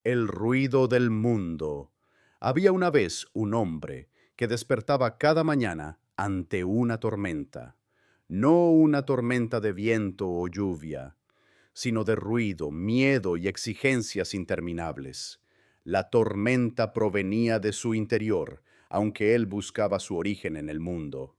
El ruido del mundo. Había una vez un hombre que despertaba cada mañana ante una tormenta. No una tormenta de viento o lluvia, sino de ruido, miedo y exigencias interminables. La tormenta provenía de su interior, aunque él buscaba su origen en el mundo.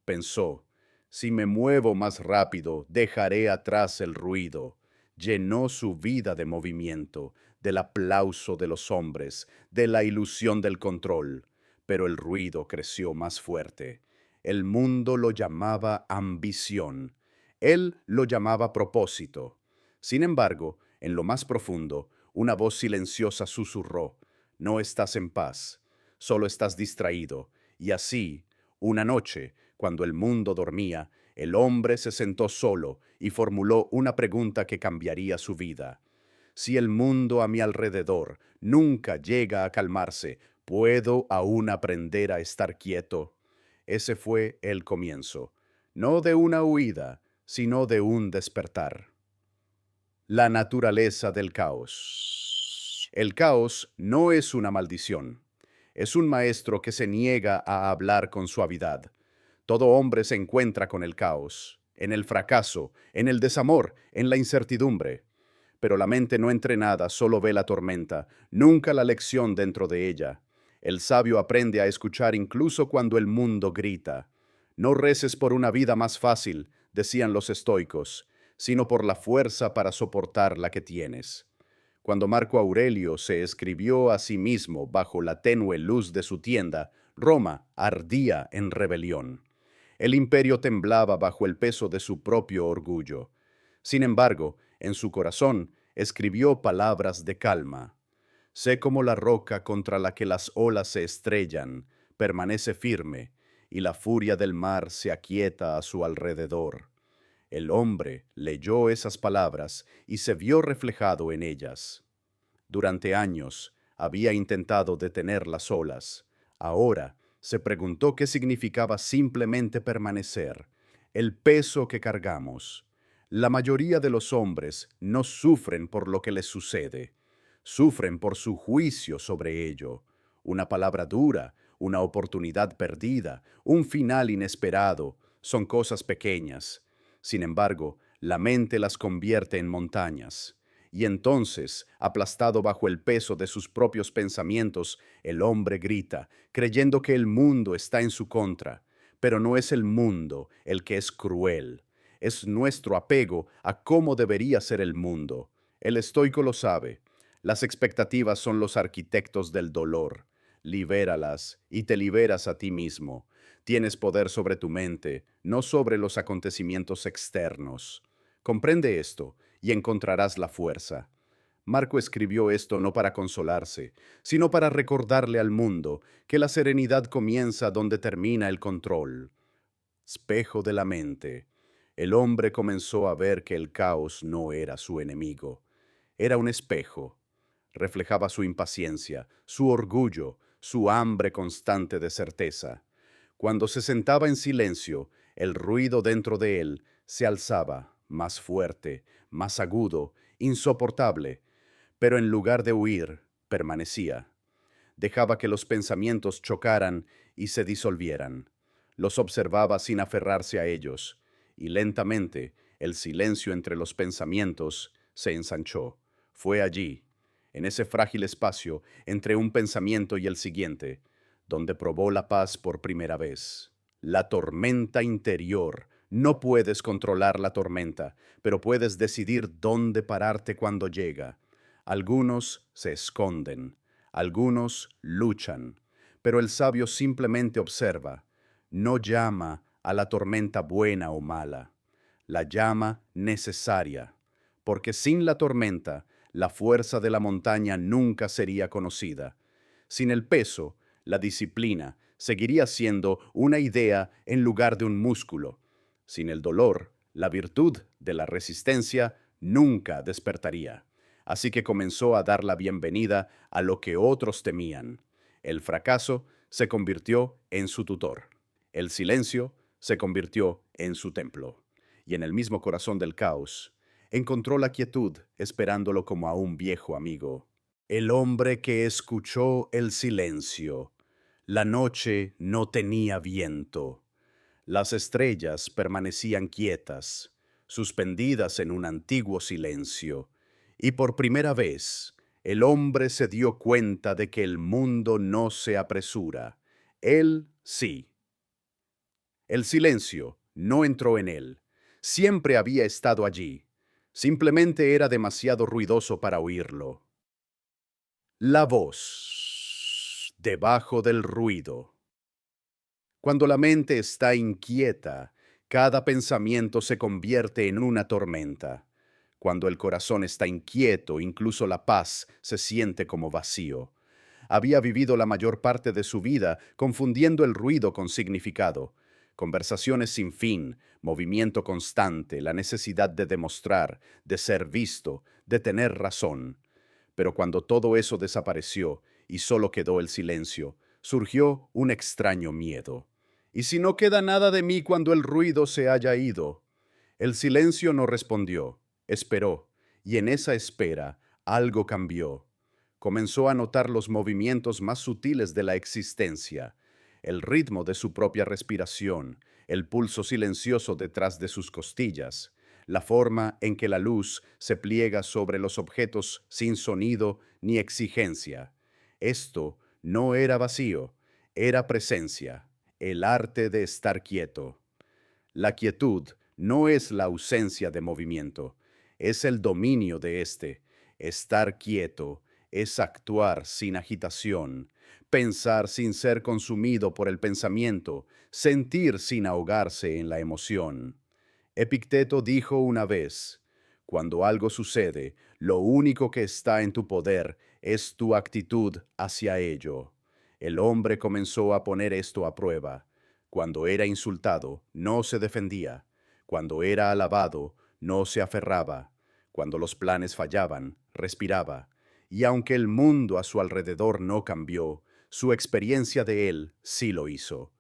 Pensó, si me muevo más rápido, dejaré atrás el ruido. Llenó su vida de movimiento, del aplauso de los hombres, de la ilusión del control. Pero el ruido creció más fuerte. El mundo lo llamaba ambición. Él lo llamaba propósito. Sin embargo, en lo más profundo, una voz silenciosa susurró, no estás en paz, solo estás distraído. Y así, una noche, cuando el mundo dormía, el hombre se sentó solo y formuló una pregunta que cambiaría su vida. Si el mundo a mi alrededor nunca llega a calmarse, ¿puedo aún aprender a estar quieto? Ese fue el comienzo, no de una huida, sino de un despertar. La naturaleza del caos. El caos no es una maldición. Es un maestro que se niega a hablar con suavidad. Todo hombre se encuentra con el caos, en el fracaso, en el desamor, en la incertidumbre. Pero la mente no entrenada solo ve la tormenta, nunca la lección dentro de ella. El sabio aprende a escuchar incluso cuando el mundo grita. No reces por una vida más fácil, decían los estoicos, sino por la fuerza para soportar la que tienes. Cuando Marco Aurelio se escribió a sí mismo bajo la tenue luz de su tienda, Roma ardía en rebelión. El imperio temblaba bajo el peso de su propio orgullo. Sin embargo, en su corazón escribió palabras de calma. Sé como la roca contra la que las olas se estrellan, permanece firme, y la furia del mar se aquieta a su alrededor. El hombre leyó esas palabras y se vio reflejado en ellas. Durante años había intentado detener las olas. Ahora se preguntó qué significaba simplemente permanecer, el peso que cargamos. La mayoría de los hombres no sufren por lo que les sucede, sufren por su juicio sobre ello. Una palabra dura, una oportunidad perdida, un final inesperado, son cosas pequeñas. Sin embargo, la mente las convierte en montañas. Y entonces, aplastado bajo el peso de sus propios pensamientos, el hombre grita, creyendo que el mundo está en su contra. Pero no es el mundo el que es cruel. Es nuestro apego a cómo debería ser el mundo. El estoico lo sabe. Las expectativas son los arquitectos del dolor. Libéralas y te liberas a ti mismo. Tienes poder sobre tu mente, no sobre los acontecimientos externos. Comprende esto y encontrarás la fuerza. Marco escribió esto no para consolarse, sino para recordarle al mundo que la serenidad comienza donde termina el control. Espejo de la mente. El hombre comenzó a ver que el caos no era su enemigo. Era un espejo. Reflejaba su impaciencia, su orgullo, su hambre constante de certeza. Cuando se sentaba en silencio, el ruido dentro de él se alzaba, más fuerte, más agudo, insoportable, pero en lugar de huir, permanecía. Dejaba que los pensamientos chocaran y se disolvieran. Los observaba sin aferrarse a ellos, y lentamente el silencio entre los pensamientos se ensanchó. Fue allí, en ese frágil espacio entre un pensamiento y el siguiente, donde probó la paz por primera vez. La tormenta interior. No puedes controlar la tormenta, pero puedes decidir dónde pararte cuando llega. Algunos se esconden, algunos luchan, pero el sabio simplemente observa. No llama a la tormenta buena o mala, la llama necesaria, porque sin la tormenta, la fuerza de la montaña nunca sería conocida. Sin el peso, la disciplina seguiría siendo una idea en lugar de un músculo. Sin el dolor, la virtud de la resistencia nunca despertaría. Así que comenzó a dar la bienvenida a lo que otros temían. El fracaso se convirtió en su tutor. El silencio se convirtió en su templo. Y en el mismo corazón del caos, encontró la quietud esperándolo como a un viejo amigo. El hombre que escuchó el silencio. La noche no tenía viento. Las estrellas permanecían quietas, suspendidas en un antiguo silencio, y por primera vez el hombre se dio cuenta de que el mundo no se apresura. Él sí. El silencio no entró en él. Siempre había estado allí. Simplemente era demasiado ruidoso para oírlo. La voz debajo del ruido. Cuando la mente está inquieta, cada pensamiento se convierte en una tormenta. Cuando el corazón está inquieto, incluso la paz se siente como vacío. Había vivido la mayor parte de su vida confundiendo el ruido con significado. Conversaciones sin fin, movimiento constante, la necesidad de demostrar, de ser visto, de tener razón. Pero cuando todo eso desapareció y solo quedó el silencio, surgió un extraño miedo. ¿Y si no queda nada de mí cuando el ruido se haya ido? El silencio no respondió, esperó, y en esa espera algo cambió. Comenzó a notar los movimientos más sutiles de la existencia, el ritmo de su propia respiración, el pulso silencioso detrás de sus costillas, la forma en que la luz se pliega sobre los objetos sin sonido ni exigencia. Esto no era vacío, era presencia, el arte de estar quieto. La quietud no es la ausencia de movimiento, es el dominio de éste. Estar quieto es actuar sin agitación, pensar sin ser consumido por el pensamiento, sentir sin ahogarse en la emoción. Epicteto dijo una vez, cuando algo sucede, lo único que está en tu poder es tu actitud hacia ello. El hombre comenzó a poner esto a prueba. Cuando era insultado, no se defendía. Cuando era alabado, no se aferraba. Cuando los planes fallaban, respiraba. Y aunque el mundo a su alrededor no cambió, su experiencia de él sí lo hizo.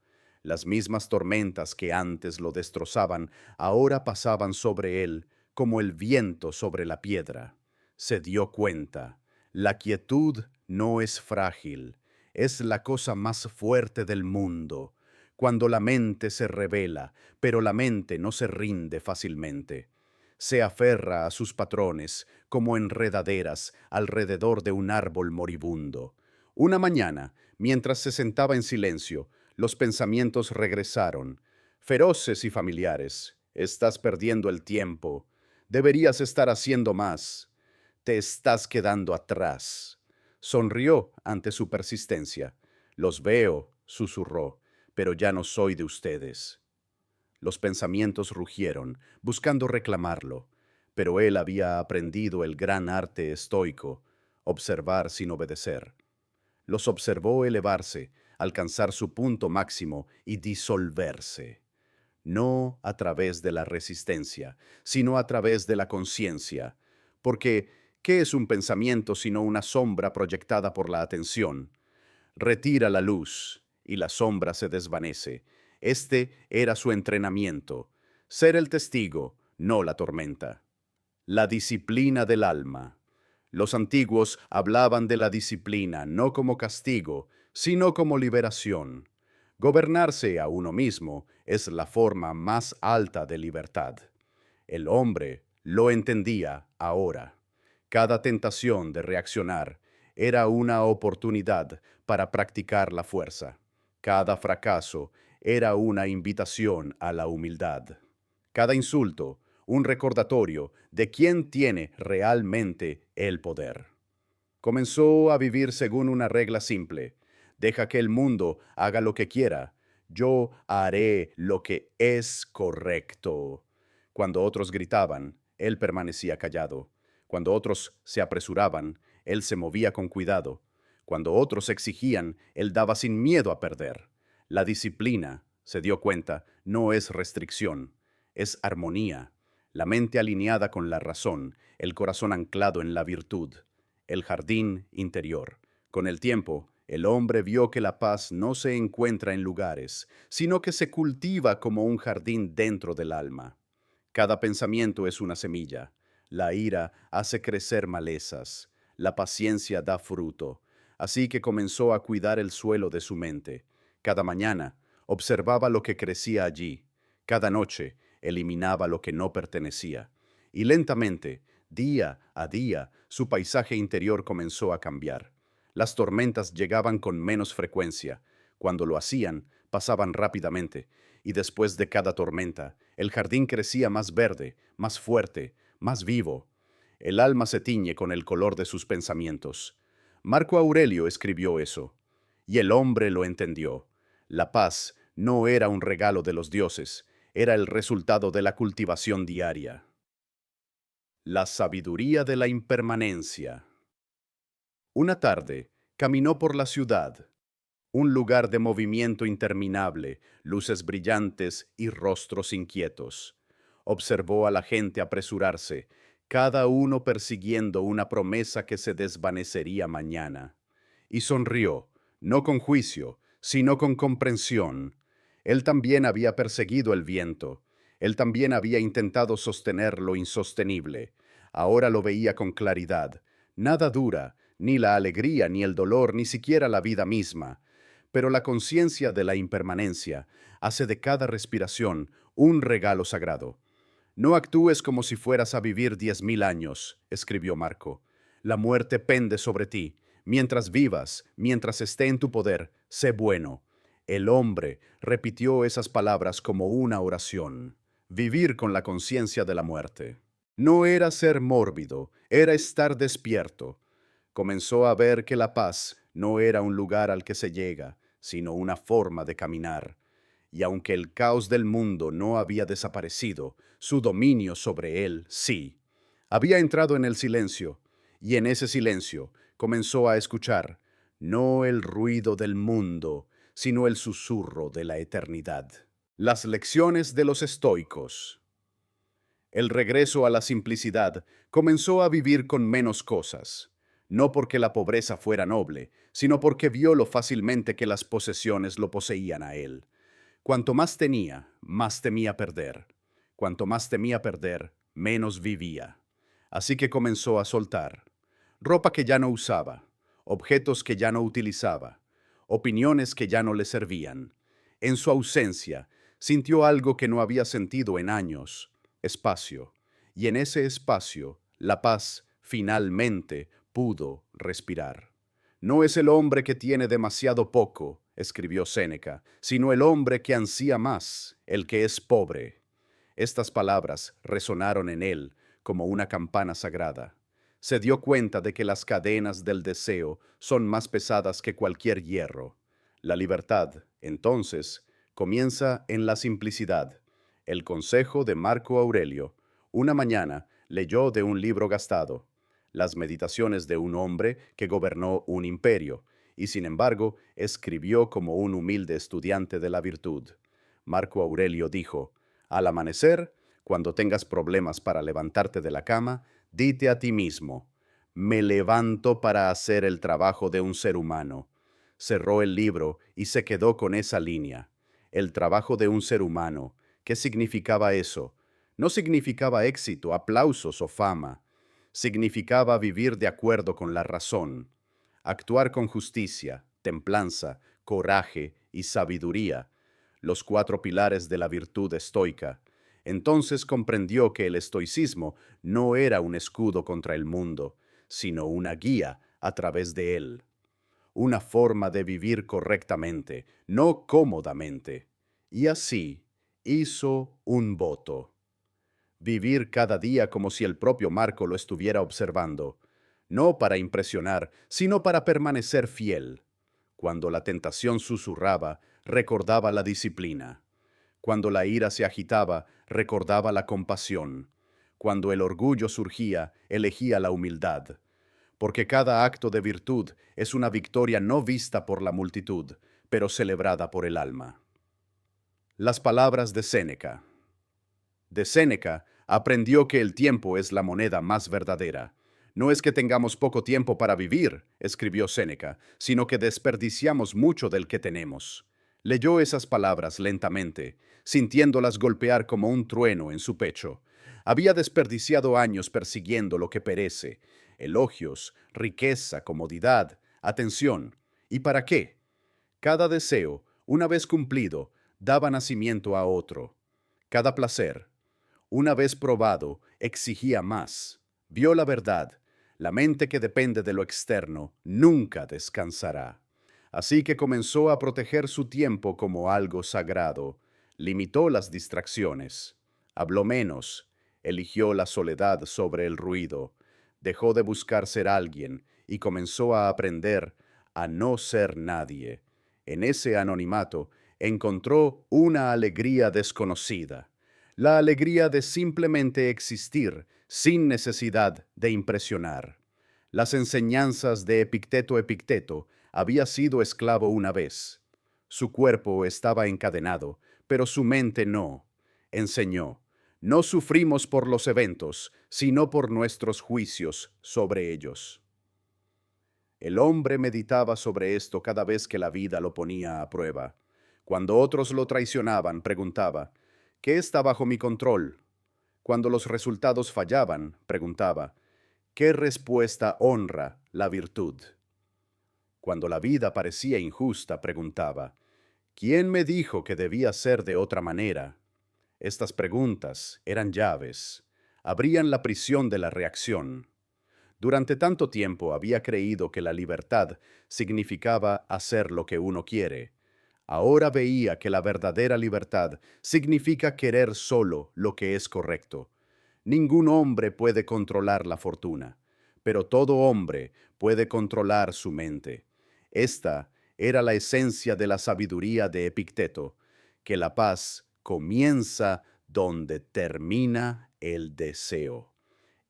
Las mismas tormentas que antes lo destrozaban, ahora pasaban sobre él como el viento sobre la piedra. Se dio cuenta. La quietud no es frágil, es la cosa más fuerte del mundo. Cuando la mente se revela, pero la mente no se rinde fácilmente. Se aferra a sus patrones como enredaderas alrededor de un árbol moribundo. Una mañana, mientras se sentaba en silencio, los pensamientos regresaron, feroces y familiares. Estás perdiendo el tiempo. Deberías estar haciendo más. Te estás quedando atrás. Sonrió ante su persistencia. Los veo, susurró, pero ya no soy de ustedes. Los pensamientos rugieron, buscando reclamarlo, pero él había aprendido el gran arte estoico, observar sin obedecer. Los observó elevarse, alcanzar su punto máximo y disolverse. No a través de la resistencia, sino a través de la conciencia. Porque, ¿qué es un pensamiento sino una sombra proyectada por la atención? Retira la luz y la sombra se desvanece. Este era su entrenamiento. Ser el testigo, no la tormenta. La disciplina del alma. Los antiguos hablaban de la disciplina no como castigo, sino como liberación. Gobernarse a uno mismo es la forma más alta de libertad. El hombre lo entendía ahora. Cada tentación de reaccionar era una oportunidad para practicar la fuerza. Cada fracaso era una invitación a la humildad. Cada insulto, un recordatorio de quién tiene realmente el poder. Comenzó a vivir según una regla simple. Deja que el mundo haga lo que quiera. Yo haré lo que es correcto. Cuando otros gritaban, él permanecía callado. Cuando otros se apresuraban, él se movía con cuidado. Cuando otros exigían, él daba sin miedo a perder. La disciplina, se dio cuenta, no es restricción, es armonía. La mente alineada con la razón, el corazón anclado en la virtud, el jardín interior. Con el tiempo, el hombre vio que la paz no se encuentra en lugares, sino que se cultiva como un jardín dentro del alma. Cada pensamiento es una semilla. La ira hace crecer malezas. La paciencia da fruto. Así que comenzó a cuidar el suelo de su mente. Cada mañana observaba lo que crecía allí. Cada noche eliminaba lo que no pertenecía. Y lentamente, día a día, su paisaje interior comenzó a cambiar. Las tormentas llegaban con menos frecuencia. Cuando lo hacían, pasaban rápidamente. Y después de cada tormenta, el jardín crecía más verde, más fuerte, más vivo. El alma se tiñe con el color de sus pensamientos. Marco Aurelio escribió eso, y el hombre lo entendió. La paz no era un regalo de los dioses, era el resultado de la cultivación diaria. La sabiduría de la impermanencia. Una tarde, caminó por la ciudad, un lugar de movimiento interminable, luces brillantes y rostros inquietos. Observó a la gente apresurarse, cada uno persiguiendo una promesa que se desvanecería mañana. Y sonrió, no con juicio, sino con comprensión. Él también había perseguido el viento. Él también había intentado sostener lo insostenible. Ahora lo veía con claridad. Nada dura, ni la alegría, ni el dolor, ni siquiera la vida misma. Pero la conciencia de la impermanencia hace de cada respiración un regalo sagrado. No actúes como si fueras a vivir 10.000 años, escribió Marco. La muerte pende sobre ti. Mientras vivas, mientras esté en tu poder, sé bueno. El hombre repitió esas palabras como una oración. Vivir con la conciencia de la muerte. No era ser mórbido, era estar despierto. Comenzó a ver que la paz no era un lugar al que se llega, sino una forma de caminar. Y aunque el caos del mundo no había desaparecido, su dominio sobre él sí. Había entrado en el silencio, y en ese silencio comenzó a escuchar, no el ruido del mundo, sino el susurro de la eternidad. Las lecciones de los estoicos. El regreso a la simplicidad comenzó a vivir con menos cosas, no porque la pobreza fuera noble, sino porque vio lo fácilmente que las posesiones lo poseían a él. Cuanto más tenía, más temía perder. Cuanto más temía perder, menos vivía. Así que comenzó a soltar. Ropa que ya no usaba, objetos que ya no utilizaba, opiniones que ya no le servían. En su ausencia, sintió algo que no había sentido en años, espacio. Y en ese espacio, la paz finalmente pudo respirar. No es el hombre que tiene demasiado poco, escribió Séneca, sino el hombre que ansía más, el que es pobre. Estas palabras resonaron en él como una campana sagrada. Se dio cuenta de que las cadenas del deseo son más pesadas que cualquier hierro. La libertad, entonces, comienza en la simplicidad. El consejo de Marco Aurelio. Una mañana leyó de un libro gastado, las meditaciones de un hombre que gobernó un imperio, y sin embargo escribió como un humilde estudiante de la virtud. Marco Aurelio dijo, al amanecer, cuando tengas problemas para levantarte de la cama, dite a ti mismo, me levanto para hacer el trabajo de un ser humano. Cerró el libro y se quedó con esa línea. El trabajo de un ser humano. ¿Qué significaba eso? No significaba éxito, aplausos o fama. Significaba vivir de acuerdo con la razón, actuar con justicia, templanza, coraje y sabiduría, los 4 pilares de la virtud estoica. Entonces comprendió que el estoicismo no era un escudo contra el mundo, sino una guía a través de él. Una forma de vivir correctamente, no cómodamente. Y así hizo un voto. Vivir cada día como si el propio Marco lo estuviera observando, no para impresionar, sino para permanecer fiel. Cuando la tentación susurraba, recordaba la disciplina. Cuando la ira se agitaba, recordaba la compasión. Cuando el orgullo surgía, elegía la humildad. Porque cada acto de virtud es una victoria no vista por la multitud, pero celebrada por el alma. Las palabras de Séneca. De Séneca aprendió que el tiempo es la moneda más verdadera. No es que tengamos poco tiempo para vivir, escribió Séneca, sino que desperdiciamos mucho del que tenemos. Leyó esas palabras lentamente, sintiéndolas golpear como un trueno en su pecho. Había desperdiciado años persiguiendo lo que perece. elogios, riqueza, comodidad, atención. ¿Y para qué? Cada deseo, una vez cumplido, daba nacimiento a otro. Cada placer, una vez probado, exigía más. Vio la verdad. La mente que depende de lo externo nunca descansará. Así que comenzó a proteger su tiempo como algo sagrado. Limitó las distracciones. Habló menos. Eligió la soledad sobre el ruido. Dejó de buscar ser alguien y comenzó a aprender a no ser nadie. En ese anonimato encontró una alegría desconocida, la alegría de simplemente existir sin necesidad de impresionar. Las enseñanzas de Epicteto había sido esclavo una vez. Su cuerpo estaba encadenado, pero su mente no. Enseñó: no sufrimos por los eventos, sino por nuestros juicios sobre ellos. El hombre meditaba sobre esto cada vez que la vida lo ponía a prueba. Cuando otros lo traicionaban, preguntaba: ¿qué está bajo mi control? Cuando los resultados fallaban, preguntaba: ¿qué respuesta honra la virtud? Cuando la vida parecía injusta, preguntaba: ¿quién me dijo que debía ser de otra manera? Estas preguntas eran llaves, abrían la prisión de la reacción. Durante tanto tiempo había creído que la libertad significaba hacer lo que uno quiere. Ahora veía que la verdadera libertad significa querer solo lo que es correcto. Ningún hombre puede controlar la fortuna, pero todo hombre puede controlar su mente. Esta era la esencia de la sabiduría de Epicteto, que la paz comienza donde termina el deseo.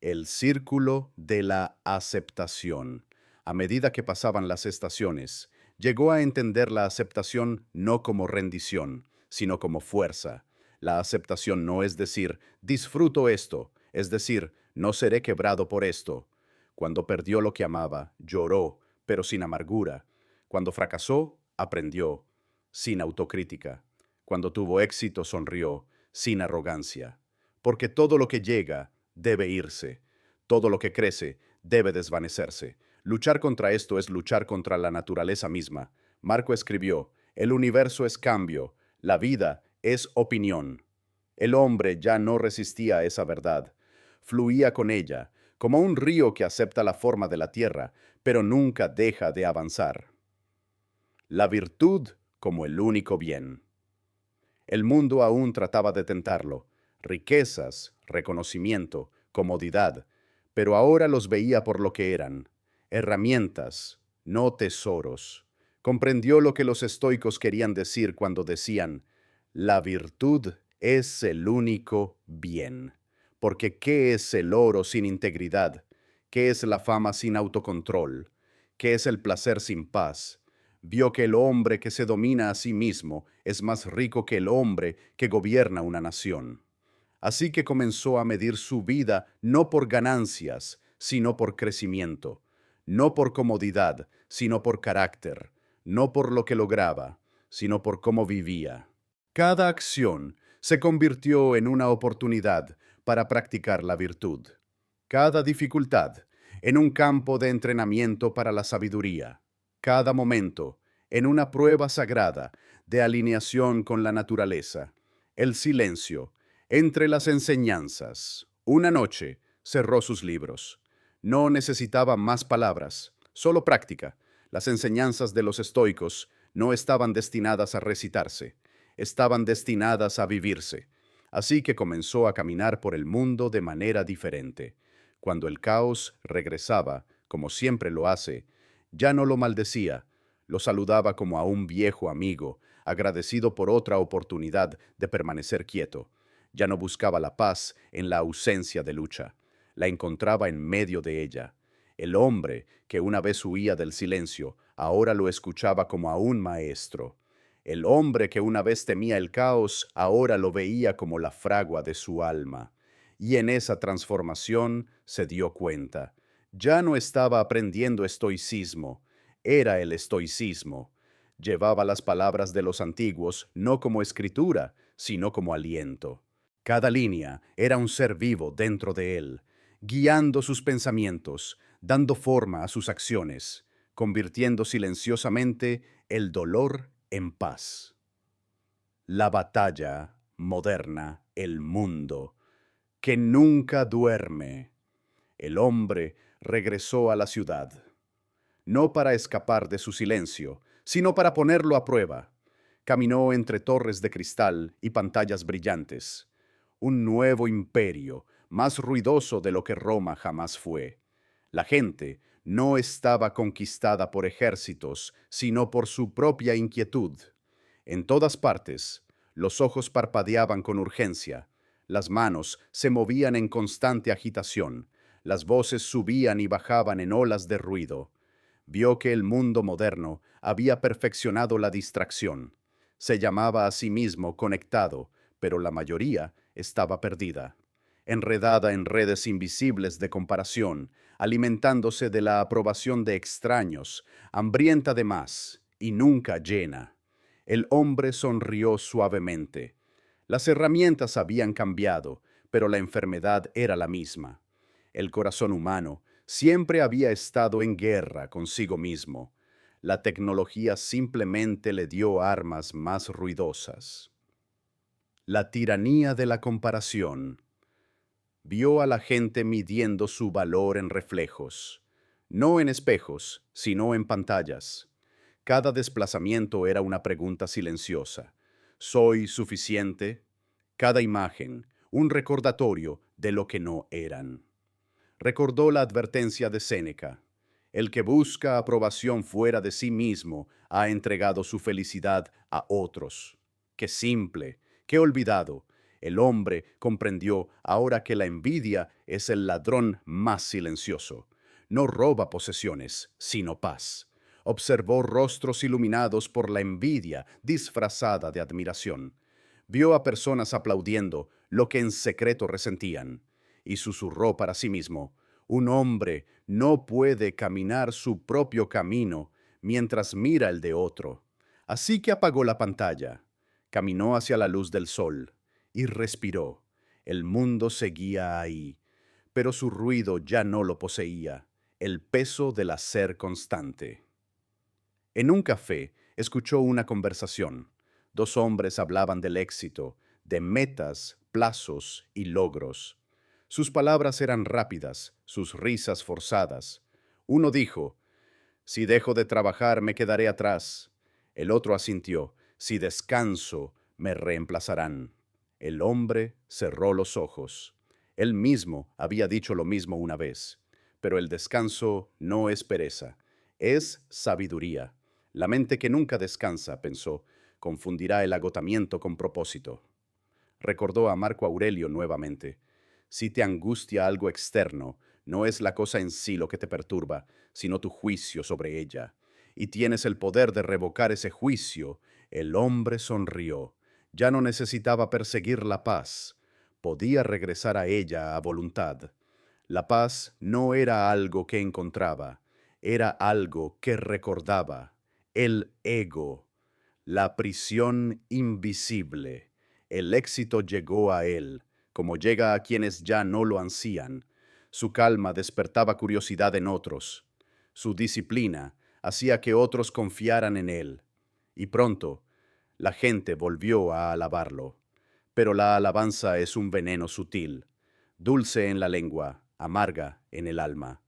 El círculo de la aceptación. A medida que pasaban las estaciones, llegó a entender la aceptación no como rendición, sino como fuerza. La aceptación no es decir, disfruto esto, es decir, no seré quebrado por esto. Cuando perdió lo que amaba, lloró, pero sin amargura. Cuando fracasó, aprendió, sin autocrítica. Cuando tuvo éxito, sonrió, sin arrogancia. Porque todo lo que llega debe irse. Todo lo que crece debe desvanecerse. Luchar contra esto es luchar contra la naturaleza misma. Marco escribió: el universo es cambio, la vida es opinión. El hombre ya no resistía a esa verdad. Fluía con ella, como un río que acepta la forma de la tierra, pero nunca deja de avanzar. La virtud como el único bien. El mundo aún trataba de tentarlo. Riquezas, reconocimiento, comodidad, pero ahora los veía por lo que eran: herramientas, no tesoros. Comprendió lo que los estoicos querían decir cuando decían: la virtud es el único bien. Porque ¿qué es el oro sin integridad? ¿Qué es la fama sin autocontrol? ¿Qué es el placer sin paz? Vio que el hombre que se domina a sí mismo es más rico que el hombre que gobierna una nación. Así que comenzó a medir su vida no por ganancias, sino por crecimiento, no por comodidad, sino por carácter, no por lo que lograba, sino por cómo vivía. Cada acción se convirtió en una oportunidad para practicar la virtud. Cada dificultad en un campo de entrenamiento para la sabiduría. Cada momento en una prueba sagrada de alineación con la naturaleza. El silencio entre las enseñanzas. Una noche cerró sus libros. No necesitaba más palabras, solo práctica. Las enseñanzas de los estoicos no estaban destinadas a recitarse, estaban destinadas a vivirse. Así que comenzó a caminar por el mundo de manera diferente. Cuando el caos regresaba, como siempre lo hace, ya no lo maldecía, lo saludaba como a un viejo amigo, agradecido por otra oportunidad de permanecer quieto. Ya no buscaba la paz en la ausencia de lucha, la encontraba en medio de ella. El hombre que una vez huía del silencio, ahora lo escuchaba como a un maestro. El hombre que una vez temía el caos, ahora lo veía como la fragua de su alma. Y en esa transformación se dio cuenta. Ya no estaba aprendiendo estoicismo, era el estoicismo. Llevaba las palabras de los antiguos no como escritura, sino como aliento. Cada línea era un ser vivo dentro de él, guiando sus pensamientos, dando forma a sus acciones, convirtiendo silenciosamente el dolor en paz. La batalla moderna, el mundo, que nunca duerme. El hombre regresó a la ciudad, no para escapar de su silencio, sino para ponerlo a prueba. Caminó entre torres de cristal y pantallas brillantes. Un nuevo imperio, más ruidoso de lo que Roma jamás fue. La gente no estaba conquistada por ejércitos, sino por su propia inquietud. En todas partes, los ojos parpadeaban con urgencia, las manos se movían en constante agitación, las voces subían y bajaban en olas de ruido. Vio que el mundo moderno había perfeccionado la distracción. Se llamaba a sí mismo conectado, pero la mayoría estaba perdida, enredada en redes invisibles de comparación, alimentándose de la aprobación de extraños, hambrienta de más y nunca llena. El hombre sonrió suavemente. Las herramientas habían cambiado, pero la enfermedad era la misma. El corazón humano siempre había estado en guerra consigo mismo. La tecnología simplemente le dio armas más ruidosas. La tiranía de la comparación. Vio a la gente midiendo su valor en reflejos, no en espejos, sino en pantallas. Cada desplazamiento era una pregunta silenciosa. ¿Soy suficiente? Cada imagen, un recordatorio de lo que no eran. Recordó la advertencia de Séneca. El que busca aprobación fuera de sí mismo ha entregado su felicidad a otros. Qué simple, qué olvidado. El hombre comprendió ahora que la envidia es el ladrón más silencioso. No roba posesiones, sino paz. Observó rostros iluminados por la envidia disfrazada de admiración. Vio a personas aplaudiendo lo que en secreto resentían, y susurró para sí mismo: un hombre no puede caminar su propio camino mientras mira el de otro. Así que apagó la pantalla, caminó hacia la luz del sol y respiró. El mundo seguía ahí, pero su ruido ya no lo poseía, el peso del hacer constante. En un café escuchó una conversación. Dos hombres hablaban del éxito, de metas, plazos y logros. Sus palabras eran rápidas, sus risas forzadas. Uno dijo: si dejo de trabajar, me quedaré atrás. El otro asintió: si descanso, me reemplazarán. El hombre cerró los ojos. Él mismo había dicho lo mismo una vez. Pero el descanso no es pereza, es sabiduría. La mente que nunca descansa, pensó, confundirá el agotamiento con propósito. Recordó a Marco Aurelio nuevamente. Si te angustia algo externo, no es la cosa en sí lo que te perturba, sino tu juicio sobre ella. Y tienes el poder de revocar ese juicio. El hombre sonrió. Ya no necesitaba perseguir la paz. Podía regresar a ella a voluntad. La paz no era algo que encontraba, era algo que recordaba. El ego, la prisión invisible. El éxito llegó a él, como llega a quienes ya no lo ansían. Su calma despertaba curiosidad en otros. Su disciplina hacía que otros confiaran en él. Y pronto, la gente volvió a alabarlo. Pero la alabanza es un veneno sutil, dulce en la lengua, amarga en el alma.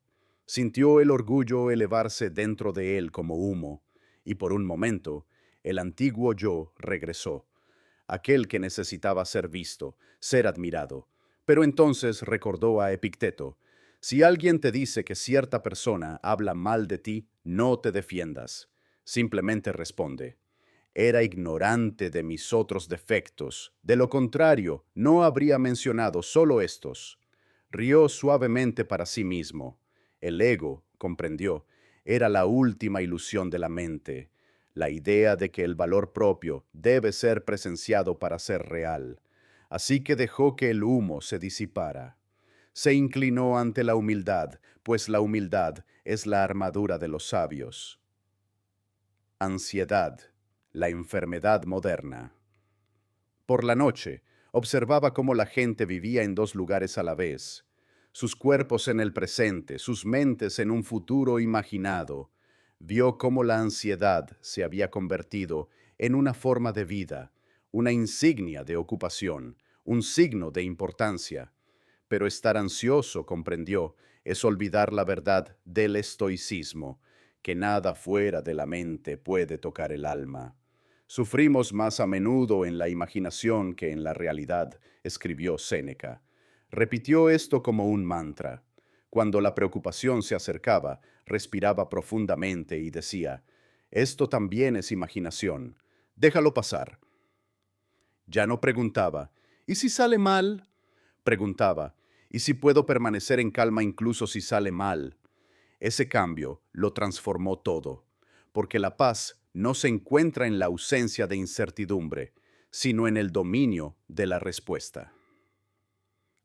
Sintió el orgullo elevarse dentro de él como humo, y por un momento, el antiguo yo regresó, aquel que necesitaba ser visto, ser admirado. Pero entonces recordó a Epicteto: si alguien te dice que cierta persona habla mal de ti, no te defiendas. Simplemente responde: era ignorante de mis otros defectos. De lo contrario, no habría mencionado solo estos. Rió suavemente para sí mismo. El ego, comprendió, era la última ilusión de la mente, la idea de que el valor propio debe ser presenciado para ser real. Así que dejó que el humo se disipara. Se inclinó ante la humildad, pues la humildad es la armadura de los sabios. Ansiedad, la enfermedad moderna. Por la noche, observaba cómo la gente vivía en dos lugares a la vez. sus cuerpos en el presente, sus mentes en un futuro imaginado. Vio cómo la ansiedad se había convertido en una forma de vida, una insignia de ocupación, un signo de importancia. Pero estar ansioso, comprendió, es olvidar la verdad del estoicismo, que nada fuera de la mente puede tocar el alma. Sufrimos más a menudo en la imaginación que en la realidad, escribió Séneca. Repitió esto como un mantra. Cuando la preocupación se acercaba, respiraba profundamente y decía, esto también es imaginación, déjalo pasar. Ya no preguntaba, ¿y si sale mal? Preguntaba, ¿y si puedo permanecer en calma incluso si sale mal? Ese cambio lo transformó todo, porque la paz no se encuentra en la ausencia de incertidumbre, sino en el dominio de la respuesta.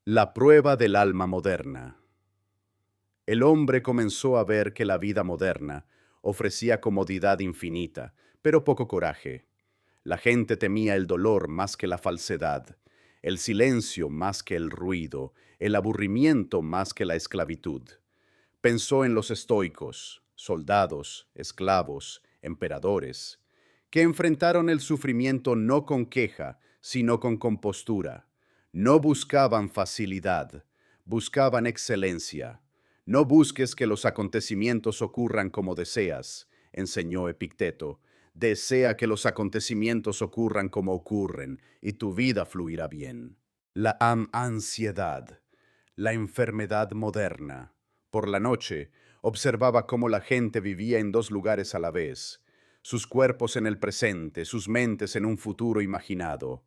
La prueba del alma moderna. El hombre comenzó a ver que la vida moderna ofrecía comodidad infinita, pero poco coraje. La gente temía el dolor más que la falsedad, el silencio más que el ruido, el aburrimiento más que la esclavitud. Pensó en los estoicos, soldados, esclavos, emperadores, que enfrentaron el sufrimiento no con queja, sino con compostura. No buscaban facilidad, buscaban excelencia. No busques que los acontecimientos ocurran como deseas, enseñó Epicteto. Desea que los acontecimientos ocurran como ocurren, y tu vida fluirá bien. La ansiedad, la enfermedad moderna. Por la noche, observaba cómo la gente vivía en dos lugares a la vez, sus cuerpos en el presente, sus mentes en un futuro imaginado.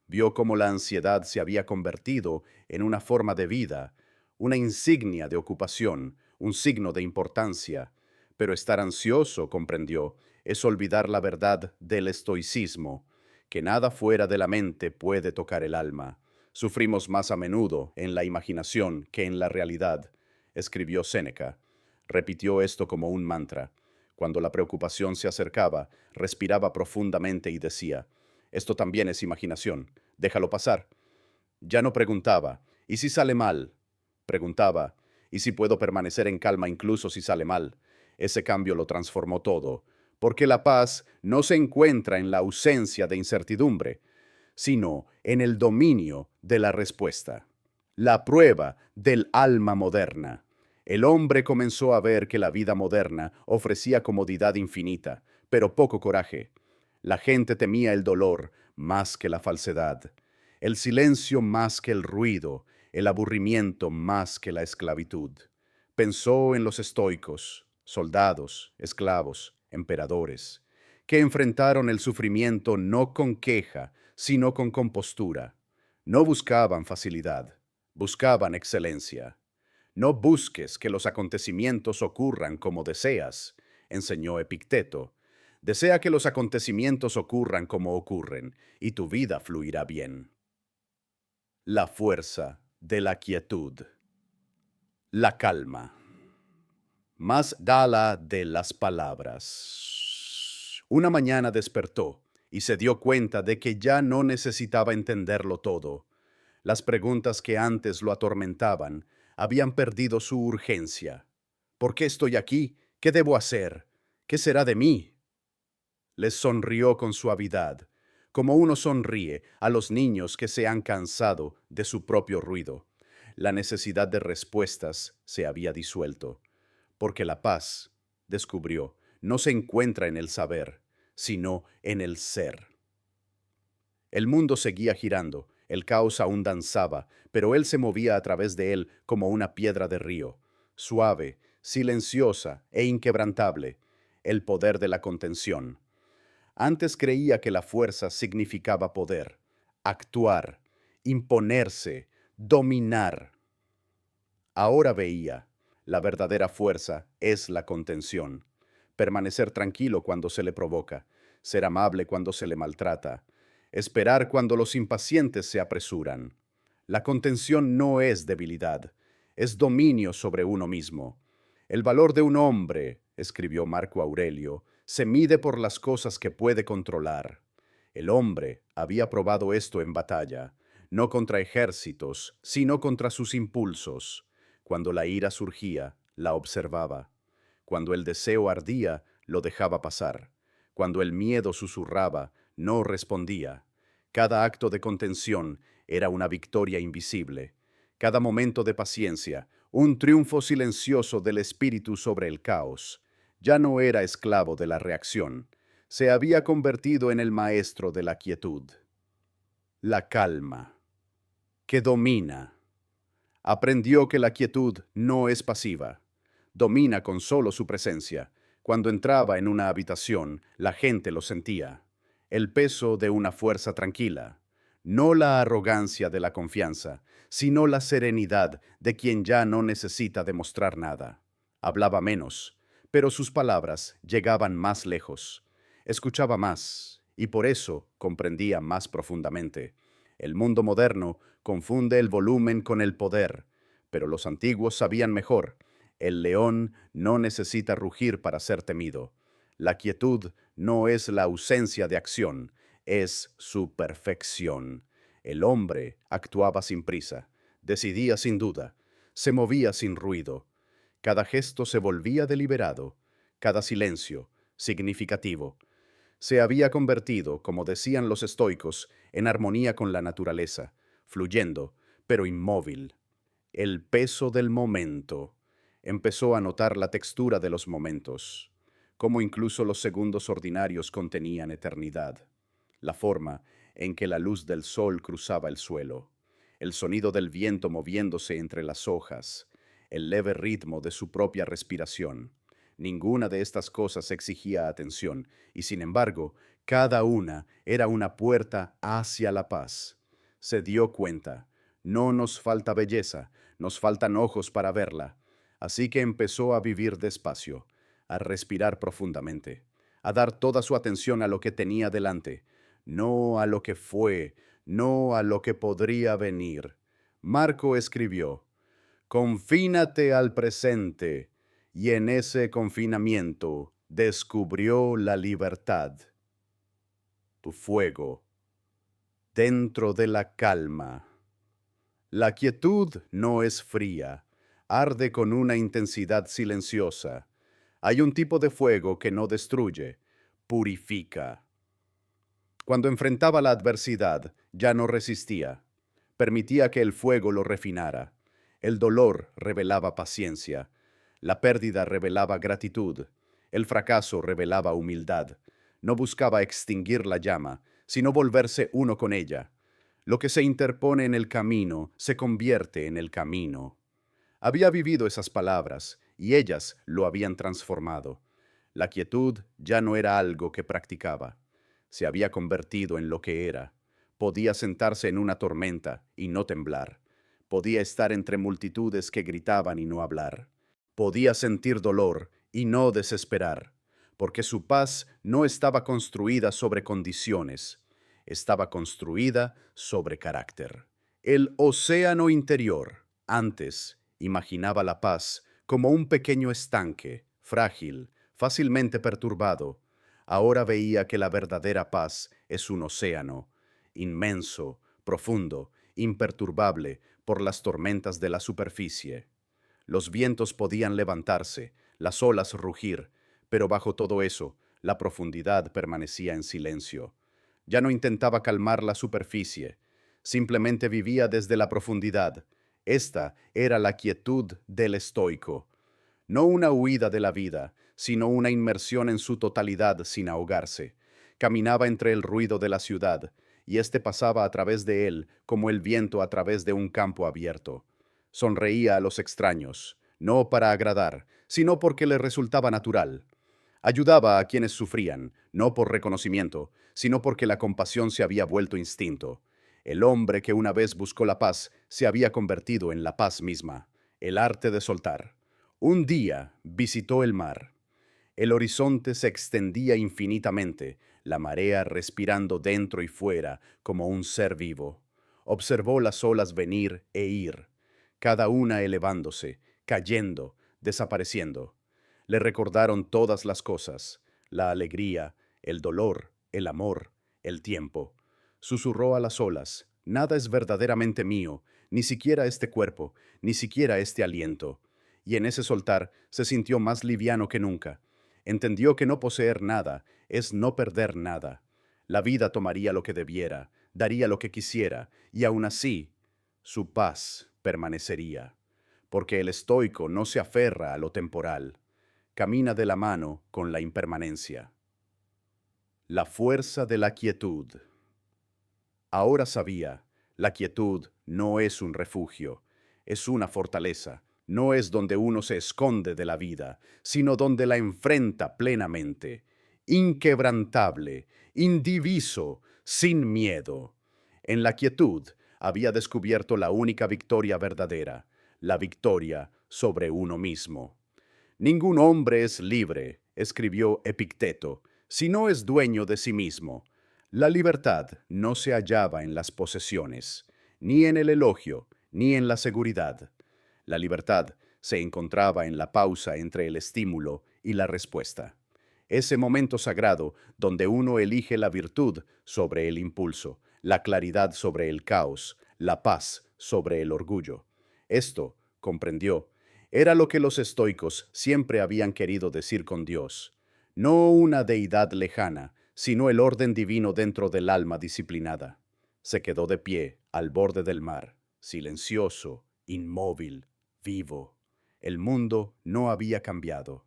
Vio cómo la ansiedad se había convertido en una forma de vida, una insignia de ocupación, un signo de importancia. Pero estar ansioso, comprendió, es olvidar la verdad del estoicismo, que nada fuera de la mente puede tocar el alma. Sufrimos más a menudo en la imaginación que en la realidad, escribió Séneca. Repitió esto como un mantra. Cuando la preocupación se acercaba, respiraba profundamente y decía, esto también es imaginación, déjalo pasar. Ya no preguntaba, ¿y si sale mal? Preguntaba, ¿y si puedo permanecer en calma incluso si sale mal? Ese cambio lo transformó todo, porque la paz no se encuentra en la ausencia de incertidumbre, sino en el dominio de la respuesta. La prueba del alma moderna. El hombre comenzó a ver que la vida moderna ofrecía comodidad infinita, pero poco coraje. La gente temía el dolor más que la falsedad, el silencio más que el ruido, el aburrimiento más que la esclavitud. Pensó en los estoicos, soldados, esclavos, emperadores, que enfrentaron el sufrimiento no con queja, sino con compostura. No buscaban facilidad, buscaban excelencia. No busques que los acontecimientos ocurran como deseas, enseñó Epicteto. Desea que los acontecimientos ocurran como ocurren, y tu vida fluirá bien. La fuerza de la quietud. La calma. Más dala de las palabras. Una mañana despertó y se dio cuenta de que ya no necesitaba entenderlo todo. Las preguntas que antes lo atormentaban habían perdido su urgencia. ¿Por qué estoy aquí? ¿Qué debo hacer? ¿Qué será de mí? Les sonrió con suavidad, como uno sonríe a los niños que se han cansado de su propio ruido. La necesidad de respuestas se había disuelto, porque la paz, descubrió, no se encuentra en el saber, sino en el ser. El mundo seguía girando, el caos aún danzaba, pero él se movía a través de él como una piedra de río, suave, silenciosa e inquebrantable, el poder de la contención. Antes creía que la fuerza significaba poder, actuar, imponerse, dominar. Ahora veía, la verdadera fuerza es la contención. Permanecer tranquilo cuando se le provoca, ser amable cuando se le maltrata, esperar cuando los impacientes se apresuran. La contención no es debilidad, es dominio sobre uno mismo. El valor de un hombre, escribió Marco Aurelio, se mide por las cosas que puede controlar. El hombre había probado esto en batalla, no contra ejércitos, sino contra sus impulsos. Cuando la ira surgía, la observaba. Cuando el deseo ardía, lo dejaba pasar. Cuando el miedo susurraba, no respondía. Cada acto de contención era una victoria invisible. Cada momento de paciencia, un triunfo silencioso del espíritu sobre el caos. Ya no era esclavo de la reacción. Se había convertido en el maestro de la quietud. La calma, que domina. Aprendió que la quietud no es pasiva. Domina con solo su presencia. Cuando entraba en una habitación, la gente lo sentía. El peso de una fuerza tranquila. No la arrogancia de la confianza, sino la serenidad de quien ya no necesita demostrar nada. Hablaba menos, pero sus palabras llegaban más lejos. Escuchaba más, y por eso comprendía más profundamente. El mundo moderno confunde el volumen con el poder, pero los antiguos sabían mejor. El león no necesita rugir para ser temido. La quietud no es la ausencia de acción, es su perfección. El hombre actuaba sin prisa, decidía sin duda, se movía sin ruido. Cada gesto se volvía deliberado, cada silencio significativo. Se había convertido, como decían los estoicos, en armonía con la naturaleza, fluyendo, pero inmóvil. El peso del momento. Empezó a notar la textura de los momentos, cómo incluso los segundos ordinarios contenían eternidad. La forma en que la luz del sol cruzaba el suelo, el sonido del viento moviéndose entre las hojas, el leve ritmo de su propia respiración. Ninguna de estas cosas exigía atención, y sin embargo, cada una era una puerta hacia la paz. Se dio cuenta, no nos falta belleza, nos faltan ojos para verla. Así que empezó a vivir despacio, a respirar profundamente, a dar toda su atención a lo que tenía delante, no a lo que fue, no a lo que podría venir. Marco escribió: confínate al presente, y en ese confinamiento descubrió la libertad. Tu fuego, dentro de la calma. La quietud no es fría, arde con una intensidad silenciosa. Hay un tipo de fuego que no destruye, purifica. Cuando enfrentaba la adversidad, ya no resistía. Permitía que el fuego lo refinara. El dolor revelaba paciencia. La pérdida revelaba gratitud. El fracaso revelaba humildad. No buscaba extinguir la llama, sino volverse uno con ella. Lo que se interpone en el camino se convierte en el camino. Había vivido esas palabras, y ellas lo habían transformado. La quietud ya no era algo que practicaba. Se había convertido en lo que era. Podía sentarse en una tormenta y no temblar. Podía estar entre multitudes que gritaban y no hablar. Podía sentir dolor y no desesperar, porque su paz no estaba construida sobre condiciones, estaba construida sobre carácter. El océano interior, antes, imaginaba la paz como un pequeño estanque, frágil, fácilmente perturbado. Ahora veía que la verdadera paz es un océano, inmenso, profundo, imperturbable por las tormentas de la superficie. Los vientos podían levantarse, las olas rugir, pero bajo todo eso, la profundidad permanecía en silencio. Ya no intentaba calmar la superficie, simplemente vivía desde la profundidad. Esta era la quietud del estoico. No una huida de la vida, sino una inmersión en su totalidad sin ahogarse. Caminaba entre el ruido de la ciudad, y éste pasaba a través de él como el viento a través de un campo abierto. Sonreía a los extraños, no para agradar, sino porque le resultaba natural. Ayudaba a quienes sufrían, no por reconocimiento, sino porque la compasión se había vuelto instinto. El hombre que una vez buscó la paz se había convertido en la paz misma, el arte de soltar. Un día visitó el mar. El horizonte se extendía infinitamente, la marea respirando dentro y fuera como un ser vivo. Observó las olas venir e ir, cada una elevándose, cayendo, desapareciendo. Le recordaron todas las cosas, la alegría, el dolor, el amor, el tiempo. Susurró a las olas: nada es verdaderamente mío, ni siquiera este cuerpo, ni siquiera este aliento. Y en ese soltar se sintió más liviano que nunca. Entendió que no poseer nada es no perder nada. La vida tomaría lo que debiera, daría lo que quisiera, y aún así, su paz permanecería. Porque el estoico no se aferra a lo temporal, camina de la mano con la impermanencia. La fuerza de la quietud. Ahora sabía, la quietud no es un refugio, es una fortaleza. No es donde uno se esconde de la vida, sino donde la enfrenta plenamente, inquebrantable, indiviso, sin miedo. En la quietud había descubierto la única victoria verdadera, la victoria sobre uno mismo. Ningún hombre es libre, escribió Epicteto, si no es dueño de sí mismo. La libertad no se hallaba en las posesiones, ni en el elogio, ni en la seguridad. La libertad se encontraba en la pausa entre el estímulo y la respuesta. Ese momento sagrado donde uno elige la virtud sobre el impulso, la claridad sobre el caos, la paz sobre el orgullo. Esto, comprendió, era lo que los estoicos siempre habían querido decir con Dios. No una deidad lejana, sino el orden divino dentro del alma disciplinada. Se quedó de pie al borde del mar, silencioso, inmóvil, vivo. El mundo no había cambiado,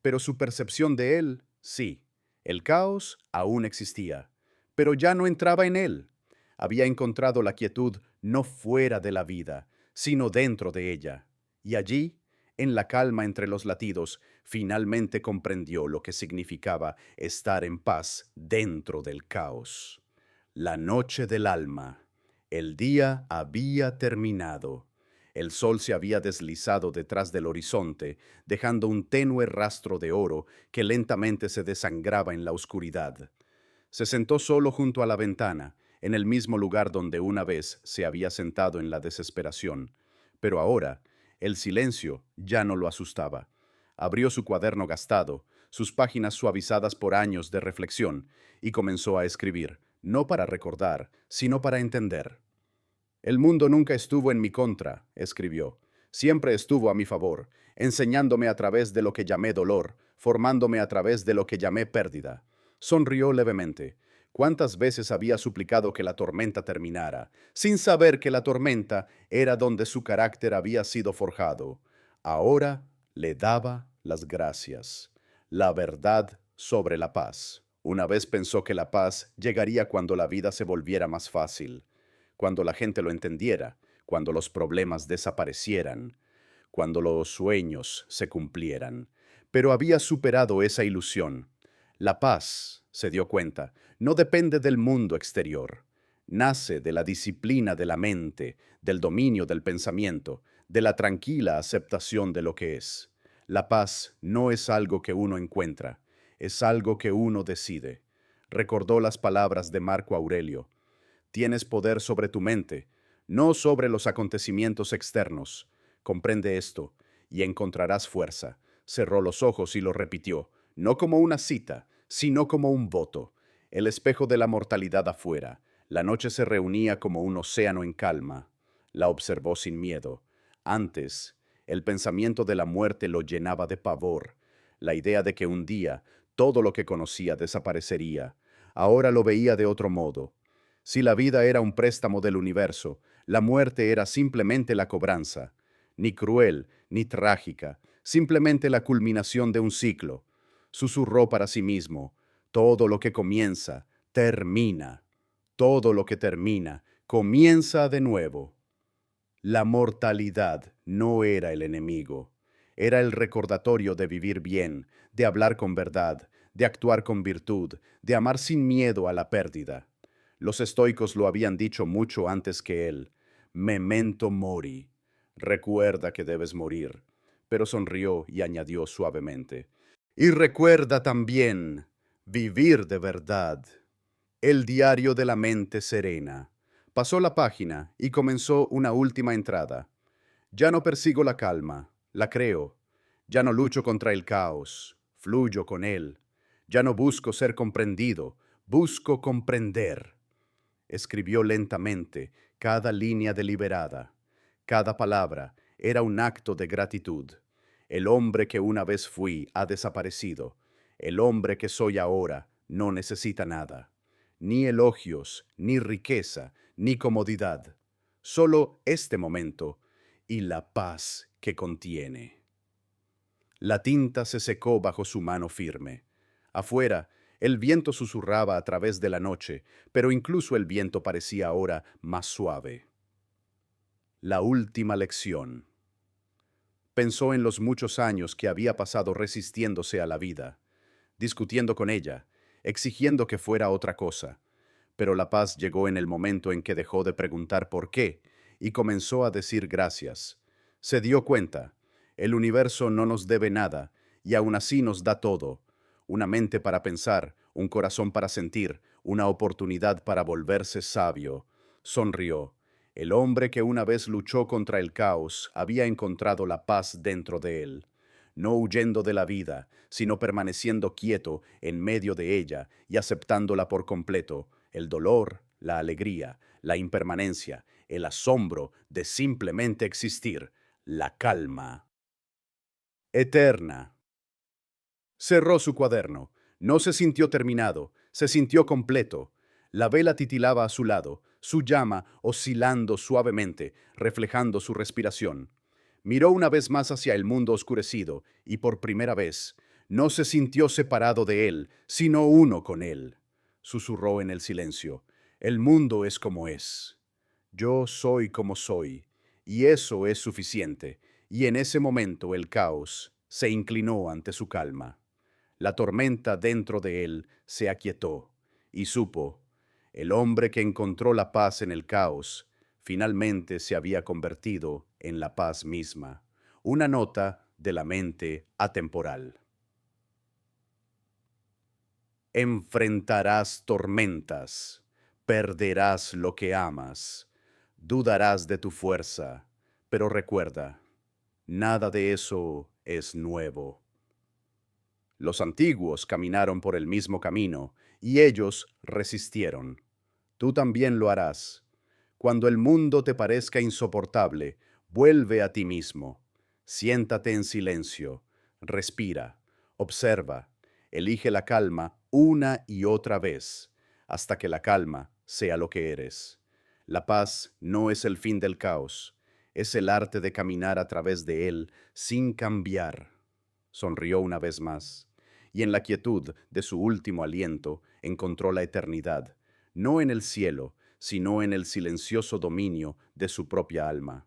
pero su percepción de él, sí. El caos aún existía, pero ya no entraba en él. Había encontrado la quietud no fuera de la vida, sino dentro de ella. Y allí, en la calma entre los latidos, finalmente comprendió lo que significaba estar en paz dentro del caos. La noche del alma. El día había terminado. El sol se había deslizado detrás del horizonte, dejando un tenue rastro de oro que lentamente se desangraba en la oscuridad. Se sentó solo junto a la ventana, en el mismo lugar donde una vez se había sentado en la desesperación. Pero ahora, el silencio ya no lo asustaba. Abrió su cuaderno gastado, sus páginas suavizadas por años de reflexión, y comenzó a escribir, no para recordar, sino para entender. El mundo nunca estuvo en mi contra, escribió. Siempre estuvo a mi favor, enseñándome a través de lo que llamé dolor, formándome a través de lo que llamé pérdida. Sonrió levemente. ¿Cuántas veces había suplicado que la tormenta terminara, sin saber que la tormenta era donde su carácter había sido forjado? Ahora le daba las gracias. La verdad sobre la paz. Una vez pensó que la paz llegaría cuando la vida se volviera más fácil, cuando la gente lo entendiera, cuando los problemas desaparecieran, cuando los sueños se cumplieran. Pero había superado esa ilusión. La paz, se dio cuenta, no depende del mundo exterior. Nace de la disciplina de la mente, del dominio del pensamiento, de la tranquila aceptación de lo que es. La paz no es algo que uno encuentra, es algo que uno decide. Recordó las palabras de Marco Aurelio. Tienes poder sobre tu mente, no sobre los acontecimientos externos. Comprende esto, y encontrarás fuerza. Cerró los ojos y lo repitió, no como una cita, sino como un voto. El espejo de la mortalidad afuera. La noche se reunía como un océano en calma. La observó sin miedo. Antes, el pensamiento de la muerte lo llenaba de pavor. La idea de que un día todo lo que conocía desaparecería. Ahora lo veía de otro modo. Si la vida era un préstamo del universo, la muerte era simplemente la cobranza, ni cruel ni trágica, simplemente la culminación de un ciclo. Susurró para sí mismo, todo lo que comienza, termina. Todo lo que termina, comienza de nuevo. La mortalidad no era el enemigo, era el recordatorio de vivir bien, de hablar con verdad, de actuar con virtud, de amar sin miedo a la pérdida. Los estoicos lo habían dicho mucho antes que él. Memento mori. Recuerda que debes morir. Pero sonrió y añadió suavemente. Y recuerda también vivir de verdad. El diario de la mente serena. Pasó la página y comenzó una última entrada. Ya no persigo la calma, la creo. Ya no lucho contra el caos, fluyo con él. Ya no busco ser comprendido, busco comprender. Escribió lentamente, cada línea deliberada. Cada palabra era un acto de gratitud. El hombre que una vez fui ha desaparecido. El hombre que soy ahora no necesita nada. Ni elogios, ni riqueza, ni comodidad. Solo este momento y la paz que contiene. La tinta se secó bajo su mano firme. Afuera, el viento susurraba a través de la noche, pero incluso el viento parecía ahora más suave. La última lección. Pensó en los muchos años que había pasado resistiéndose a la vida, discutiendo con ella, exigiendo que fuera otra cosa. Pero la paz llegó en el momento en que dejó de preguntar por qué y comenzó a decir gracias. Se dio cuenta, el universo no nos debe nada y aún así nos da todo. Una mente para pensar, un corazón para sentir, una oportunidad para volverse sabio. Sonrió. El hombre que una vez luchó contra el caos había encontrado la paz dentro de él, no huyendo de la vida, sino permaneciendo quieto en medio de ella y aceptándola por completo, el dolor, la alegría, la impermanencia, el asombro de simplemente existir, la calma eterna. Cerró su cuaderno. No se sintió terminado, se sintió completo. La vela titilaba a su lado, su llama oscilando suavemente, reflejando su respiración. Miró una vez más hacia el mundo oscurecido y por primera vez no se sintió separado de él, sino uno con él. Susurró en el silencio. El mundo es como es. Yo soy como soy, y eso es suficiente. Y en ese momento el caos se inclinó ante su calma. La tormenta dentro de él se aquietó y supo, el hombre que encontró la paz en el caos, finalmente se había convertido en la paz misma, una nota de la mente atemporal. Enfrentarás tormentas, perderás lo que amas, dudarás de tu fuerza, pero recuerda, nada de eso es nuevo. Los antiguos caminaron por el mismo camino, y ellos resistieron. Tú también lo harás. Cuando el mundo te parezca insoportable, vuelve a ti mismo. Siéntate en silencio, respira, observa, elige la calma una y otra vez, hasta que la calma sea lo que eres. La paz no es el fin del caos, es el arte de caminar a través de él sin cambiar. Sonrió una vez más, y en la quietud de su último aliento encontró la eternidad, no en el cielo, sino en el silencioso dominio de su propia alma.